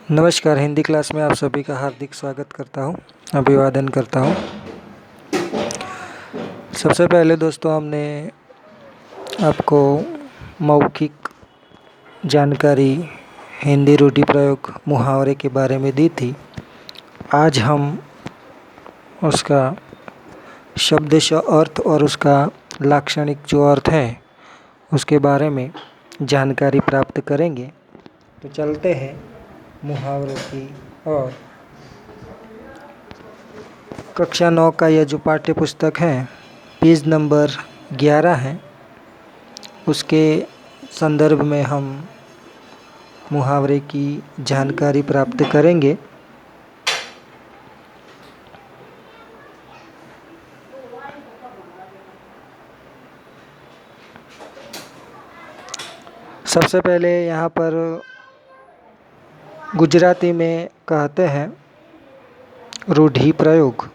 नमस्कार। हिंदी क्लास में आप सभी का हार्दिक स्वागत करता हूँ, अभिवादन करता हूँ। सबसे पहले दोस्तों हमने आपको मौखिक जानकारी हिंदी रूढ़ि प्रयोग मुहावरे के बारे में दी थी। आज हम उसका शब्दश अर्थ और उसका लाक्षणिक जो अर्थ है उसके बारे में जानकारी प्राप्त करेंगे। तो चलते हैं मुहावरों की और कक्षा 9 का यह जो पाठ्य पुस्तक है पेज नंबर 11 है, उसके संदर्भ में हम मुहावरे की जानकारी प्राप्त करेंगे। सबसे पहले यहाँ पर गुजराती में कहते हैं रूढ़ि प्रयोग,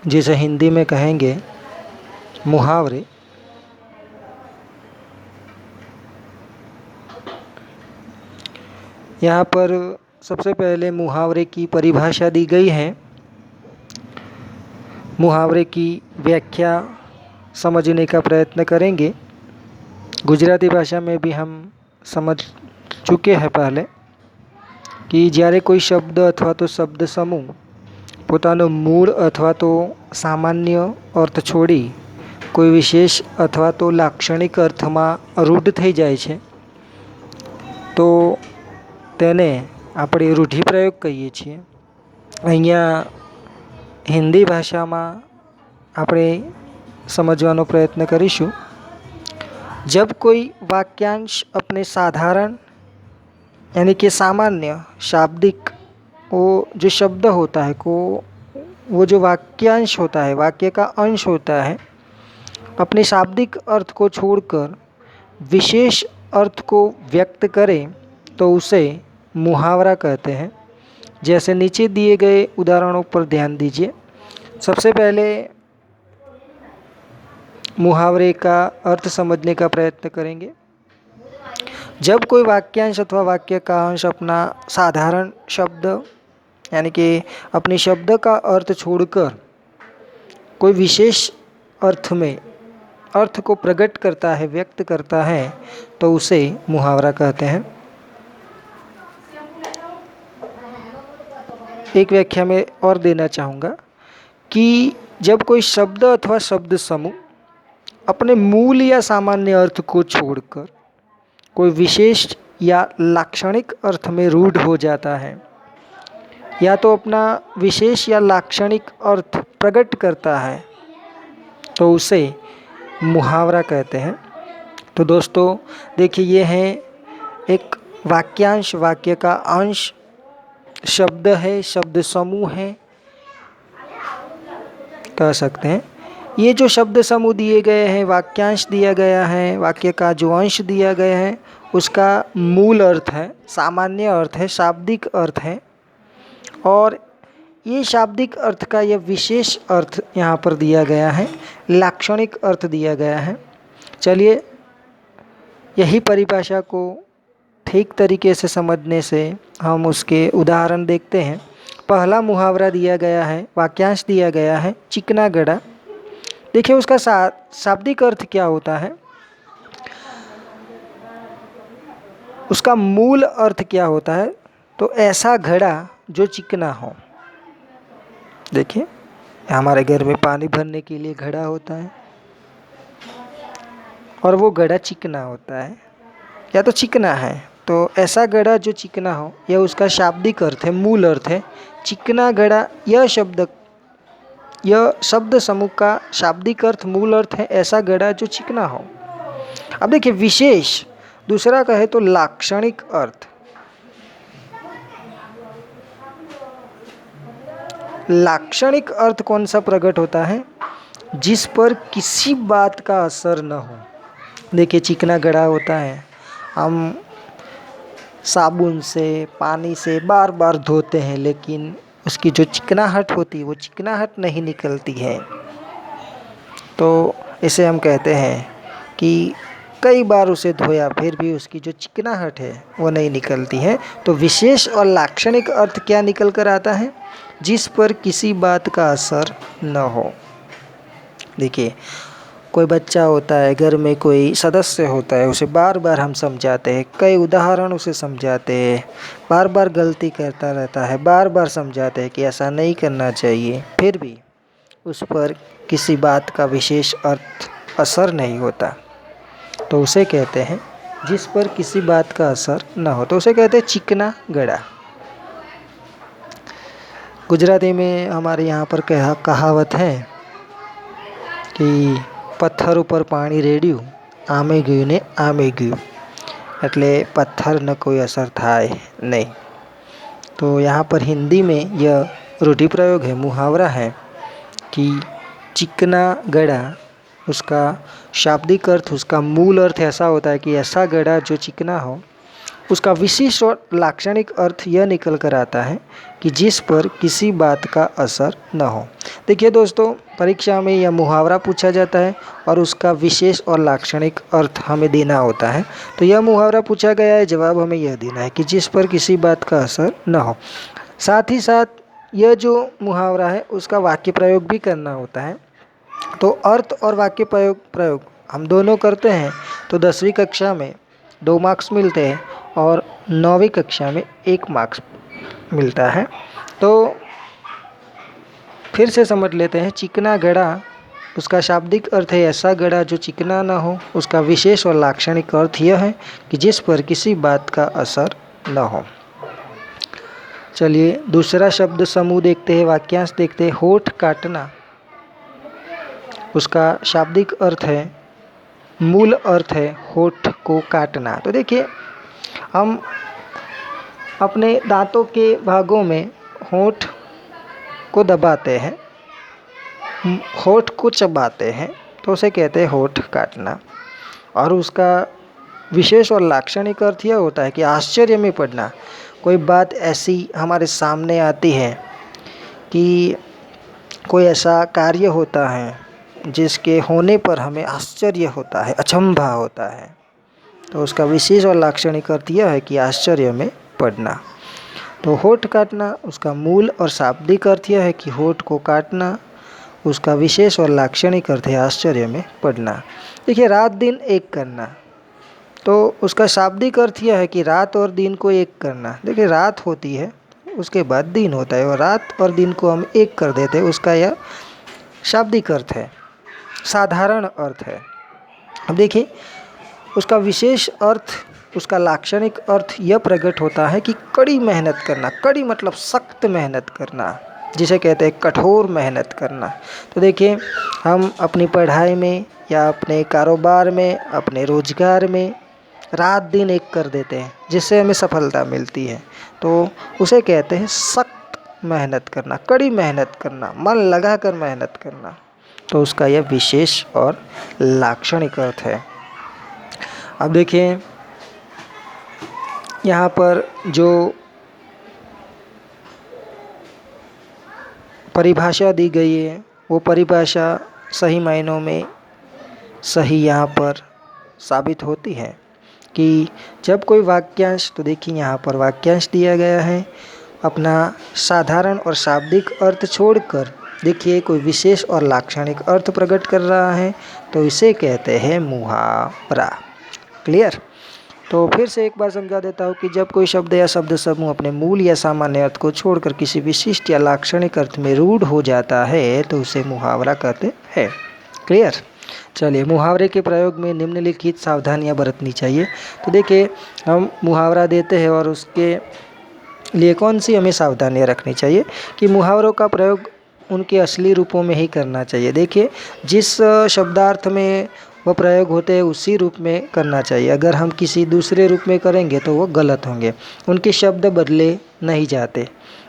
जिसे हिंदी में कहेंगे मुहावरे। यहाँ पर सबसे पहले मुहावरे की परिभाषा दी गई है। मुहावरे की व्याख्या समझने का प्रयत्न करेंगे। गुजराती भाषा में भी हम समझ चुके हैं पहले कि જ્યારે કોઈ શબ્દ અથવા તો શબ્દ સમૂહ પોતાનો મૂળ અથવા તો સામાન્ય અર્થ છોડી કોઈ વિશેષ અથવા તો લાક્ષણિક અર્થમાં રૂઢ થઈ જાય છે તો તેને આપણે રૂઢિપ્રયોગ કહીએ છીએ। અહીંયા हिंदी भाषाમાં આપણે समझવાનો प्रयत्न કરીશું। जब कोई वाक्यांश अपने साधारण यानी कि सामान्य शाब्दिक वो जो शब्द होता है को वो जो वाक्यांश होता है, वाक्य का अंश होता है, अपने शाब्दिक अर्थ को छोड़कर विशेष अर्थ को व्यक्त करे तो उसे मुहावरा कहते हैं। जैसे नीचे दिए गए उदाहरणों पर ध्यान दीजिए। सबसे पहले मुहावरे का अर्थ समझने का प्रयत्न करेंगे। जब कोई वाक्यांश अथवा वाक्य का अंश अपना साधारण शब्द यानी कि अपने शब्द का अर्थ छोड़कर कोई विशेष अर्थ में अर्थ को प्रकट करता है, व्यक्त करता है, तो उसे मुहावरा कहते हैं। एक व्याख्या में और देना चाहूँगा कि जब कोई शब्द अथवा शब्द समूह अपने मूल या सामान्य अर्थ को छोड़कर कोई विशेष या लाक्षणिक अर्थ में रूढ़ हो जाता है या तो अपना विशेष या लाक्षणिक अर्थ प्रकट करता है तो उसे मुहावरा कहते हैं। तो दोस्तों देखिए, ये है एक वाक्यांश, वाक्य का अंश, शब्द है, शब्द समूह है कह सकते हैं। ये जो शब्द समूह दिए गए हैं, वाक्यांश दिया गया है, वाक्य का जो अंश दिया गया है उसका मूल अर्थ है, सामान्य अर्थ है, शाब्दिक अर्थ है, और ये शाब्दिक अर्थ का यह विशेष अर्थ यहाँ पर दिया गया है, लाक्षणिक अर्थ दिया गया है। चलिए यही परिभाषा को ठीक तरीके से समझने से हम उसके उदाहरण देखते हैं। पहला मुहावरा दिया गया है, वाक्यांश दिया गया है चिकना गड़ा। देखिए उसका शाब्दिक अर्थ क्या होता है, उसका मूल अर्थ क्या होता है। तो ऐसा घड़ा जो चिकना हो। देखिए हमारे घर में पानी भरने के लिए घड़ा होता है और वो घड़ा चिकना होता है या तो चिकना है, तो ऐसा घड़ा जो चिकना हो यह उसका शाब्दिक अर्थ है, मूल अर्थ है। चिकना घड़ा यह शब्द समूह का शाब्दिक अर्थ, मूल अर्थ है ऐसा घड़ा जो चिकना हो। अब देखिए विशेष दूसरा कहे तो लाक्षणिक अर्थ। लाक्षणिक अर्थ कौन सा प्रकट होता है, जिस पर किसी बात का असर न हो। देखिए चिकना घड़ा होता है, हम साबुन से, पानी से बार बार धोते हैं, लेकिन उसकी जो चिकनाहट होती है वो चिकनाहट नहीं निकलती है। तो इसे हम कहते हैं कि कई बार उसे धोया फिर भी उसकी जो चिकनाहट है वो नहीं निकलती है। तो विशेष और लाक्षणिक अर्थ क्या निकल कर आता है? जिस पर किसी बात का असर न हो। देखिए, कोई बच्चा होता है, घर में कोई सदस्य होता है, उसे बार बार हम समझाते हैं, कई उदाहरण उसे समझाते हैं, बार बार गलती करता रहता है, बार बार समझाते हैं कि ऐसा नहीं करना चाहिए, फिर भी उस पर किसी बात का विशेष अर्थ असर नहीं होता, तो उसे कहते हैं जिस पर किसी बात का असर ना हो, तो उसे कहते हैं चिकना गड़ा। गुजराती में हमारे यहाँ पर कहावत है कि पत्थर ऊपर पानी रेड्યું, आमे गયું ने आमे गયું, એટલે पत्थर न कोई असर થાય नहीं। तो यहाँ पर हिंदी में यह रूढ़िप्रयोग है, मुहावरा है कि चिकना गड़ा, उसका शाब्दिक अर्थ, उसका मूल अर्थ ऐसा होता है कि ऐसा गड़ा जो चिकना हो। उसका विशिष्ट और लाक्षणिक अर्थ यह निकल कर आता है कि जिस पर किसी बात का असर न हो। देखिए दोस्तों, परीक्षा में यह मुहावरा पूछा जाता है और उसका विशेष और लाक्षणिक अर्थ हमें देना होता है। तो यह मुहावरा पूछा गया है, जवाब हमें यह देना है कि जिस पर किसी बात का असर न हो। साथ ही साथ यह जो मुहावरा है उसका वाक्य प्रयोग भी करना होता है। तो अर्थ और वाक्य प्रयोग हम दोनों करते हैं तो 10वीं कक्षा में 2 मार्क्स मिलते हैं और 9वीं कक्षा में 1 मार्क्स मिलता है। तो फिर से समझ लेते हैं, चिकना गड़ा, उसका शाब्दिक अर्थ है ऐसा गड़ा जो चिकना ना हो। उसका विशेष और लाक्षणिक अर्थ यह है कि जिस पर किसी बात का असर न हो। चलिए दूसरा शब्द समूह देखते हैं, वाक्यांश देखते हैं। होठ काटना, उसका शाब्दिक अर्थ है, मूल अर्थ है होठ को काटना। तो देखिए, हम अपने दांतों के भागों में होठ को दबाते हैं, होठ को चबाते हैं, तो उसे कहते हैं होठ काटना। और उसका विशेष और लाक्षणिक अर्थ यह होता है कि आश्चर्य में पड़ना। कोई बात ऐसी हमारे सामने आती है कि कोई ऐसा कार्य होता है जिसके होने पर हमें आश्चर्य होता है, अचंभा होता है, तो उसका विशेष और लाक्षणिक अर्थ यह है कि आश्चर्य में पड़ना। तो होठ काटना, उसका मूल और शाब्दिक अर्थ यह है कि होठ को काटना। उसका विशेष और लाक्षणिक अर्थ है आश्चर्य में पड़ना। देखिए, रात दिन एक करना, तो उसका शाब्दिक अर्थ यह है कि रात और दिन को एक करना। देखिए, रात होती है उसके बाद दिन होता है और रात और दिन को हम एक कर देते हैं, उसका यह शाब्दिक अर्थ है, साधारण अर्थ है। अब देखिए, उसका विशेष अर्थ, उसका लाक्षणिक अर्थ यह प्रकट होता है कि कड़ी मेहनत करना। कड़ी मतलब सख्त मेहनत करना, जिसे कहते हैं कठोर मेहनत करना। तो देखिए, हम अपनी पढ़ाई में या अपने कारोबार में, अपने रोजगार में रात दिन एक कर देते हैं जिससे हमें सफलता मिलती है, तो उसे कहते हैं सख्त मेहनत करना, कड़ी मेहनत करना, मन लगा कर मेहनत करना। तो उसका यह विशेष और लाक्षणिक अर्थ है। अब देखिए, यहाँ पर जो परिभाषा दी गई है वो परिभाषा सही मायनों में सही यहाँ पर साबित होती है कि जब कोई वाक्यांश, तो देखिए यहाँ पर वाक्यांश दिया गया है, अपना साधारण और शाब्दिक अर्थ छोड़कर देखिए कोई विशेष और लाक्षणिक अर्थ प्रकट कर रहा है, तो इसे कहते हैं मुहावरा। क्लियर? तो फिर से एक बार समझा देता हूँ कि जब कोई शब्द या शब्द समूह अपने मूल या सामान्य अर्थ को छोड़कर किसी विशिष्ट या लाक्षणिक अर्थ में रूढ़ हो जाता है तो उसे मुहावरा कहते हैं। क्लियर? चलिए, मुहावरे के प्रयोग में निम्नलिखित सावधानियां बरतनी चाहिए। तो देखिए, हम मुहावरा देते हैं और उसके लिए कौन सी हमें सावधानियां रखनी चाहिए कि मुहावरों का प्रयोग उनके असली रूपों में ही करना चाहिए। देखिए, जिस शब्दार्थ में वह प्रयोग होते हैं उसी रूप में करना चाहिए। अगर हम किसी दूसरे रूप में करेंगे तो वो गलत होंगे, उनके शब्द बदले नहीं जाते।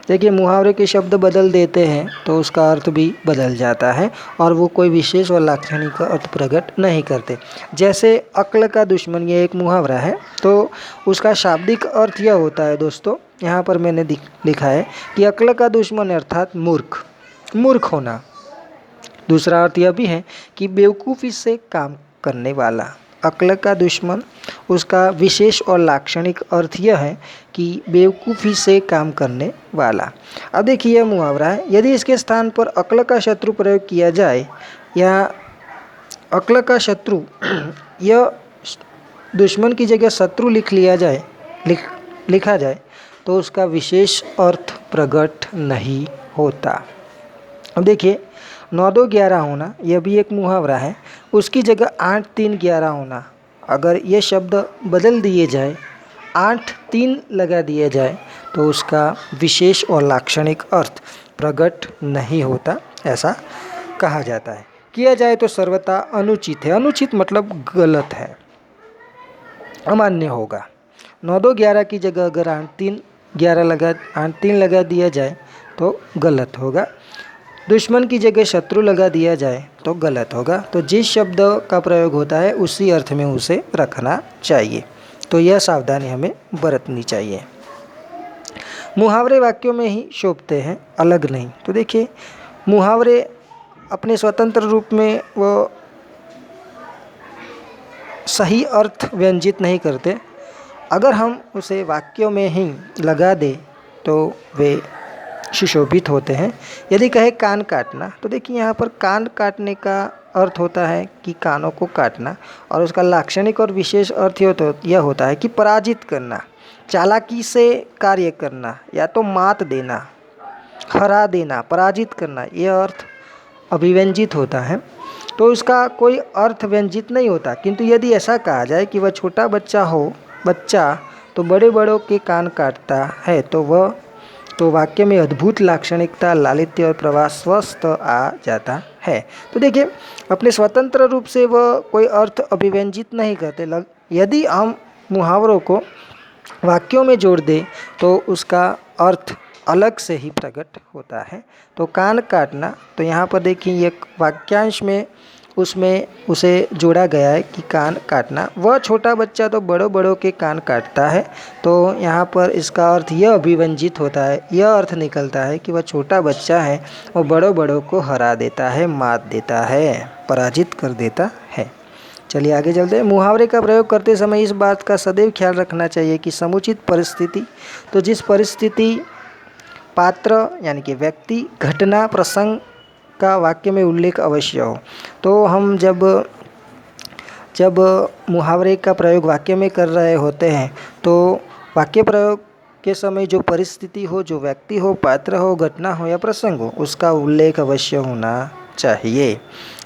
देखिए, मुहावरे के शब्द बदल देते हैं तो उसका अर्थ भी बदल जाता है और वो कोई विशेष और लाक्षणिक अर्थ प्रकट नहीं करते। जैसे अक्ल का दुश्मन, ये एक मुहावरा है, तो उसका शाब्दिक अर्थ यह होता है दोस्तों, यहाँ पर मैंने लिखा है कि अक्ल का दुश्मन अर्थात मूर्ख, मूर्ख होना। दूसरा अर्थ यह भी है कि बेवकूफ़ी से काम करने वाला, अक्ल का दुश्मन, उसका विशेष और लाक्षणिक अर्थ यह है कि बेवकूफ़ी से काम करने वाला। अब देखिए यह मुहावरा है, यदि इसके स्थान पर अक्ल का शत्रु प्रयोग किया जाए या अक्ल का शत्रु यह दुश्मन की जगह शत्रु लिखा जाए तो उसका विशेष अर्थ प्रकट नहीं होता। अब देखिए 9 2 11 होना, यह भी एक मुहावरा है। उसकी जगह 8 3 11 होना, अगर ये शब्द बदल दिए जाए, 8 3 लगा दिया जाए तो उसका विशेष और लाक्षणिक अर्थ प्रकट नहीं होता, ऐसा कहा जाता है। किया जाए तो सर्वथा अनुचित है। अनुचित मतलब गलत है, अमान्य होगा। 9 2 11 की जगह अगर 8 3 लगा दिया जाए तो गलत होगा। दुश्मन की जगह शत्रु लगा दिया जाए तो गलत होगा। तो जिस शब्द का प्रयोग होता है उसी अर्थ में उसे रखना चाहिए। तो यह सावधानी हमें बरतनी चाहिए। मुहावरे वाक्यों में ही शोभते हैं, अलग नहीं। तो देखिए मुहावरे अपने स्वतंत्र रूप में वो सही अर्थ व्यंजित नहीं करते, अगर हम उसे वाक्यों में ही लगा दें तो वे सुशोभित होते हैं। यदि कहे कान काटना, तो देखिए यहाँ पर कान काटने का अर्थ होता है कि कानों को काटना, और उसका लाक्षणिक और विशेष अर्थ यह होता है कि पराजित करना, चालाकी से कार्य करना, या तो मात देना, हरा देना, पराजित करना, यह अर्थ अभिव्यंजित होता है। तो उसका कोई अर्थ व्यंजित नहीं होता। किंतु यदि ऐसा कहा जाए कि वह छोटा बच्चा तो बड़े बड़ों के कान काटता है, तो वाक्य में अद्भुत लाक्षणिकता, लालित्य और प्रवाह स्वस्थ आ जाता है। तो देखिए अपने स्वतंत्र रूप से वह कोई अर्थ अभिव्यंजित नहीं करते। यदि हम मुहावरों को वाक्यों में जोड़ दें तो उसका अर्थ अलग से ही प्रकट होता है। तो कान काटना, तो यहाँ पर देखिए एक वाक्यांश में उसमें उसे जोड़ा गया है कि कान काटना। वह छोटा बच्चा तो बड़ों के कान काटता है, तो यहाँ पर इसका अर्थ यह अभिव्यंजित होता है, यह अर्थ निकलता है कि वह छोटा बच्चा है, वो बड़ों को हरा देता है, मात देता है, पराजित कर देता है। चलिए आगे चलते हैं। मुहावरे का प्रयोग करते समय इस बात का सदैव ख्याल रखना चाहिए कि समुचित परिस्थिति, तो जिस परिस्थिति, पात्र यानी कि व्यक्ति, घटना, प्रसंग का वाक्य में उल्लेख अवश्य हो। तो हम जब मुहावरे का प्रयोग वाक्य में कर रहे होते हैं तो वाक्य प्रयोग के समय जो परिस्थिति हो, जो व्यक्ति हो, पात्र हो, घटना हो या प्रसंग हो, उसका उल्लेख अवश्य होना चाहिए।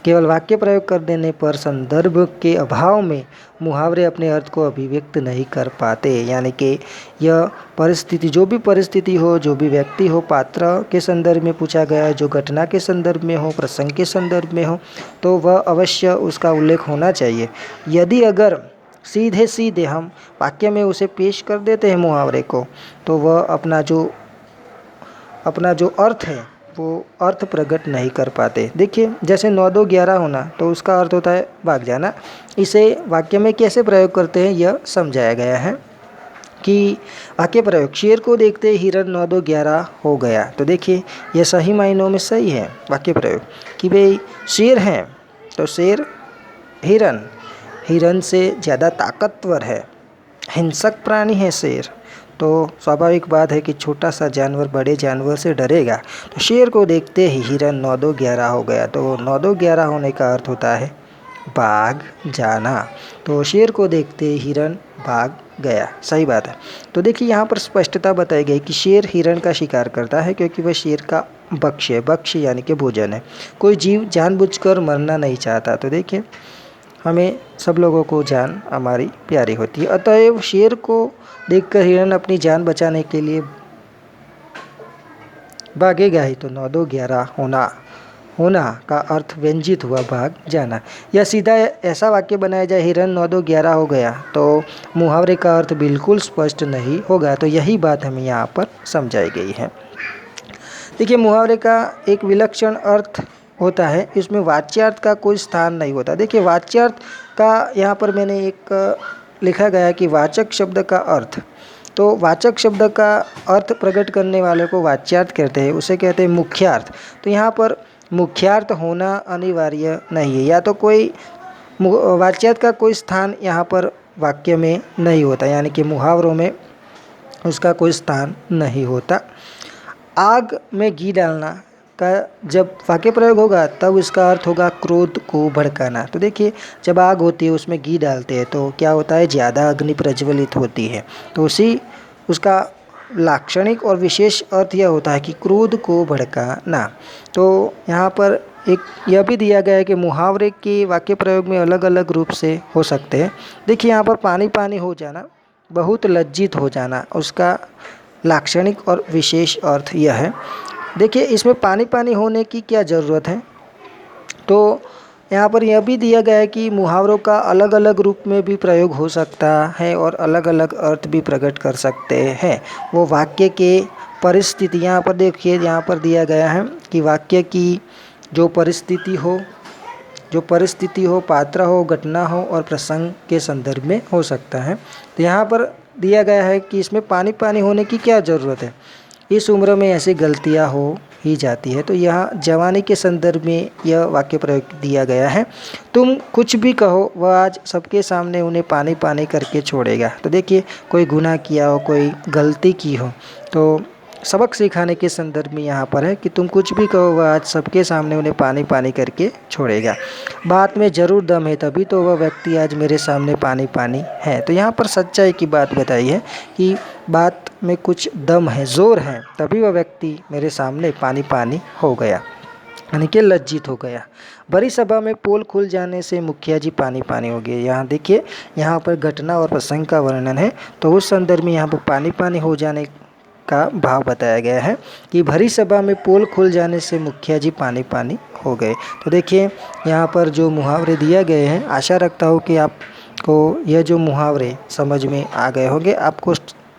केवल वाक्य प्रयोग कर देने पर संदर्भ के अभाव में मुहावरे अपने अर्थ को अभिव्यक्त नहीं कर पाते। यानी कि यह परिस्थिति, जो भी परिस्थिति हो, जो भी व्यक्ति हो, पात्र के संदर्भ में पूछा गया है, जो घटना के संदर्भ में हो, प्रसंग के संदर्भ में हो, तो वह अवश्य उसका उल्लेख होना चाहिए। यदि अगर सीधे हम वाक्य में उसे पेश कर देते हैं मुहावरे को, तो वह अपना जो अर्थ है वो अर्थ प्रकट नहीं कर पाते। देखिए जैसे 9 2 11 होना, तो उसका अर्थ होता है भाग जाना। इसे वाक्य में कैसे प्रयोग करते हैं यह समझाया गया है कि वाक्य प्रयोग, शेर को देखते हिरन 9 2 11 हो गया। तो देखिए यह सही मायनों में सही है वाक्य प्रयोग कि भाई शेर हैं तो शेर हिरन से ज़्यादा ताकतवर है, हिंसक प्राणी है शेर, तो स्वाभाविक बात है कि छोटा सा जानवर बड़े जानवर से डरेगा। तो शेर को देखते ही हिरन 9 2 11 हो गया। तो 9 2 11 होने का अर्थ होता है भाग जाना। तो शेर को देखते ही हिरन भाग गया, सही बात है। तो देखिए यहाँ पर स्पष्टता बताई गई कि शेर हिरन का शिकार करता है क्योंकि वह शेर का भक्ष्य यानी कि भोजन है। कोई जीव जानबूझकर मरना नहीं चाहता। तो देखिए हमें सब लोगों को जान हमारी प्यारी होती है, अतएव शेर को देखकर हिरन अपनी जान बचाने के लिए भागेगा ही। तो 9 2 11 होना का अर्थ व्यंजित हुआ भाग जाना। या सीधा ऐसा वाक्य बनाया जाए हिरन 9 2 11 हो गया, तो मुहावरे का अर्थ बिल्कुल स्पष्ट नहीं होगा। तो यही बात हमें यहाँ पर समझाई गई है। देखिए मुहावरे का एक विलक्षण अर्थ होता है, इसमें वाच्यार्थ का कोई स्थान नहीं होता। देखिए वाच्यार्थ का यहाँ पर मैंने एक लिखा गया कि वाचक शब्द का अर्थ, तो वाचक शब्द का अर्थ प्रकट करने वाले को वाच्यार्थ कहते हैं, उसे कहते हैं मुख्यार्थ। तो यहाँ पर मुख्यार्थ होना अनिवार्य नहीं है, या तो कोई वाच्यार्थ का कोई स्थान यहाँ पर वाक्य में नहीं होता, यानी कि मुहावरों में उसका कोई स्थान नहीं होता। आग में घी डालना का जब वाक्य प्रयोग होगा तब इसका अर्थ होगा क्रोध को भड़काना। तो देखिए, जब आग होती है उसमें घी डालते हैं तो क्या होता है, ज़्यादा अग्नि प्रज्वलित होती है। तो उसका लाक्षणिक और विशेष अर्थ यह होता है कि क्रोध को भड़काना। तो यहाँ पर एक यह भी दिया गया है कि मुहावरे के वाक्य प्रयोग में अलग अलग रूप से हो सकते हैं। देखिए, यहाँ पर पानी पानी हो जाना, बहुत लज्जित हो जाना, उसका लाक्षणिक और विशेष अर्थ यह है। देखिए, इसमें पानी पानी होने की क्या ज़रूरत है, तो यहाँ पर यह भी दिया गया है कि मुहावरों का अलग अलग रूप में भी प्रयोग हो सकता है और अलग अलग अर्थ भी प्रकट कर सकते हैं। वो वाक्य के परिस्थिति, यहाँ पर देखिए, यहाँ पर दिया गया है कि वाक्य की जो परिस्थिति हो, पात्र हो, घटना हो और प्रसंग के संदर्भ में हो सकता है। तो यहाँ पर दिया गया है कि इसमें पानी पानी होने की क्या ज़रूरत है, इस उम्र में ऐसी गलतियाँ हो ही जाती है। तो यहाँ जवानी के संदर्भ में यह वाक्य प्रयोग दिया गया है। तुम कुछ भी कहो वह आज सबके सामने उन्हें पानी पानी करके छोड़ेगा। तो देखिए, कोई गुनाह किया हो, कोई गलती की हो, तो सबक सिखाने के संदर्भ में यहाँ पर है कि तुम कुछ भी कहो वह आज सबके सामने उन्हें पानी पानी करके छोड़ेगा। बात में ज़रूर दम है तभी तो वह व्यक्ति आज मेरे सामने पानी पानी है। तो यहाँ पर सच्चाई की बात बताई है कि बात में कुछ दम है, ज़ोर है, तभी वह व्यक्ति मेरे सामने पानी पानी हो गया, यानी कि लज्जित हो गया। बड़ी सभा में पोल खुल जाने से मुखिया जी पानी पानी हो गए। यहाँ देखिए, यहाँ पर घटना और प्रसंग का वर्णन है, तो उस संदर्भ में यहाँ पर पानी पानी हो जाने का भाव बताया गया है कि भरी सभा में पोल खुल जाने से मुखिया जी पानी पानी हो गए। तो देखिए, यहाँ पर जो मुहावरे दिए गए हैं, आशा रखता हूँ कि आपको यह जो मुहावरे समझ में आ गए होंगे। आपको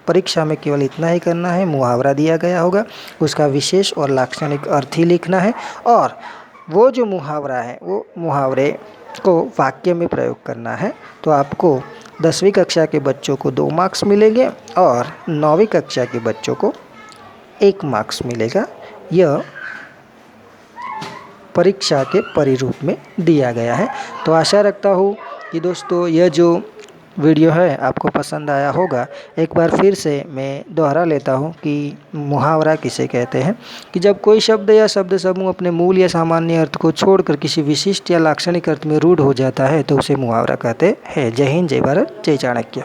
परीक्षा में केवल इतना ही करना है, मुहावरा दिया गया होगा, उसका विशेष और लाक्षणिक अर्थ ही लिखना है और वो जो मुहावरा है वो मुहावरे को वाक्य में प्रयोग करना है। तो आपको 10वीं कक्षा के बच्चों को 2 मार्क्स मिलेंगे और 9वीं कक्षा के बच्चों को 1 मार्क्स मिलेगा। यह परीक्षा के परिरूप में दिया गया है। तो आशा रखता हूँ कि दोस्तों यह जो वीडियो है आपको पसंद आया होगा। एक बार फिर से मैं दोहरा लेता हूँ कि मुहावरा किसे कहते हैं कि जब कोई शब्द या शब्द समूह अपने मूल या सामान्य अर्थ को छोड़कर किसी विशिष्ट या लाक्षणिक अर्थ में रूढ़ हो जाता है तो उसे मुहावरा कहते हैं। जय हिंद, जय भारत, जय चाणक्य।